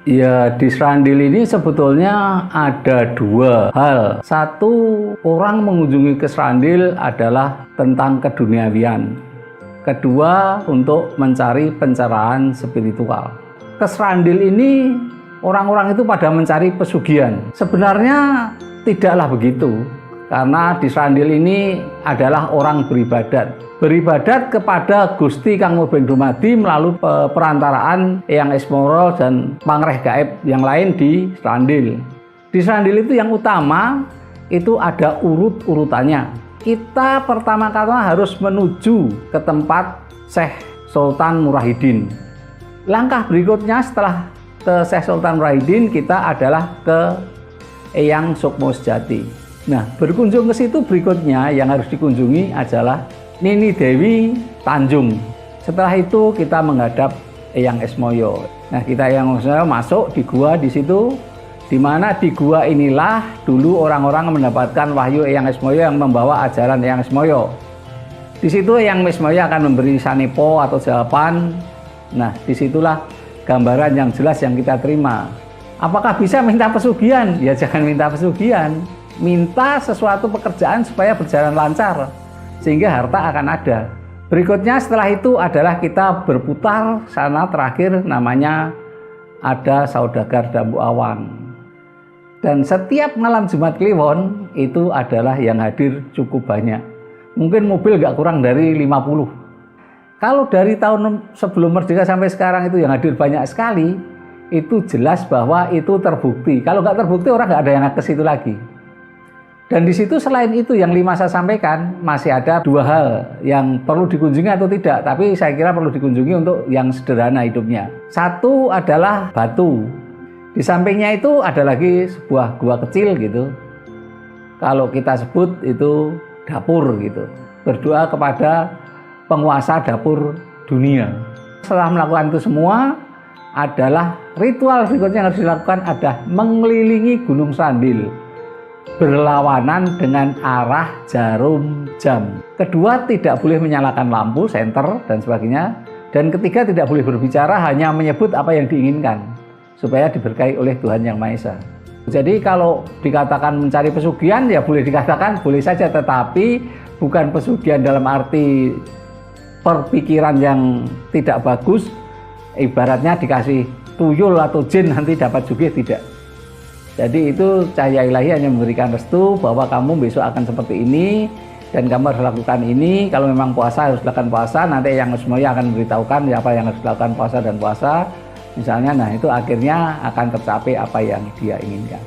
Ya, di Serandil ini sebetulnya ada dua hal. Satu, orang mengunjungi ke Serandil adalah tentang keduniawian. Kedua, untuk mencari pencerahan spiritual. Ke Serandil ini orang-orang itu pada mencari pesugihan. Sebenarnya tidaklah begitu. Karena di Serandil ini adalah orang beribadat kepada Gusti Kang Murbeng Dumadi melalui perantaraan Eyang Esmoro dan pangreh gaib yang lain di Serandil. Di Serandil itu yang utama itu ada urut-urutannya. Kita pertama-tama harus menuju ke tempat Syekh Sultan Murahidin. Langkah berikutnya setelah ke Syekh Sultan Murahidin kita adalah ke Eyang Sukmo Sejati. Nah, berkunjung ke situ berikutnya yang harus dikunjungi adalah Nini Dewi Tanjung. Setelah itu kita menghadap Eyang Esmoyo. Nah, kita Eyang Esmoyo masuk di gua di situ, di mana di gua inilah dulu orang-orang mendapatkan wahyu Eyang Esmoyo yang membawa ajaran Eyang Esmoyo. Di situ Eyang Esmoyo akan memberi sanepo atau jawaban. Nah, disitulah gambaran yang jelas yang kita terima. Apakah bisa minta pesugihan? Ya jangan minta pesugihan. Minta sesuatu pekerjaan supaya berjalan lancar sehingga harta akan ada. Berikutnya setelah itu adalah kita berputar sana terakhir namanya ada Saudagar Dambu Awang. Dan setiap malam Jumat Kliwon itu adalah yang hadir cukup banyak. Mungkin mobil nggak kurang dari 50. Kalau dari tahun sebelum merdeka sampai sekarang itu yang hadir banyak sekali, itu jelas bahwa itu terbukti. Kalau nggak terbukti orang nggak ada yang ke situ lagi. Dan di situ selain itu yang 5 saya sampaikan masih ada 2 hal yang perlu dikunjungi atau tidak, tapi saya kira perlu dikunjungi untuk yang sederhana hidupnya. Satu adalah batu. Di sampingnya itu ada lagi sebuah gua kecil gitu. Kalau kita sebut itu dapur gitu. Berdoa kepada penguasa dapur dunia. Setelah melakukan itu semua adalah ritual berikutnya yang harus dilakukan ada mengelilingi Gunung Serandil. Berlawanan dengan arah jarum jam. Kedua, tidak boleh menyalakan lampu, senter, dan sebagainya. Dan ketiga, tidak boleh berbicara, hanya menyebut apa yang diinginkan supaya diberkahi oleh Tuhan Yang Maha Esa. Jadi kalau dikatakan mencari pesugihan, ya boleh dikatakan, boleh saja. Tetapi bukan pesugihan dalam arti perpikiran yang tidak bagus. Ibaratnya dikasih tuyul atau jin nanti dapat juga, tidak. Jadi itu cahaya ilahi hanya memberikan restu bahwa kamu besok akan seperti ini dan kamu harus lakukan ini. Kalau memang puasa harus lakukan puasa, nanti yang semuanya akan memberitahukan apa yang harus dilakukan puasa dan puasa. Misalnya, nah itu akhirnya akan tercapai apa yang dia inginkan.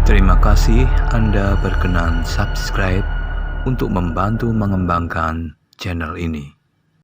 Terima kasih Anda berkenan subscribe untuk membantu mengembangkan channel ini.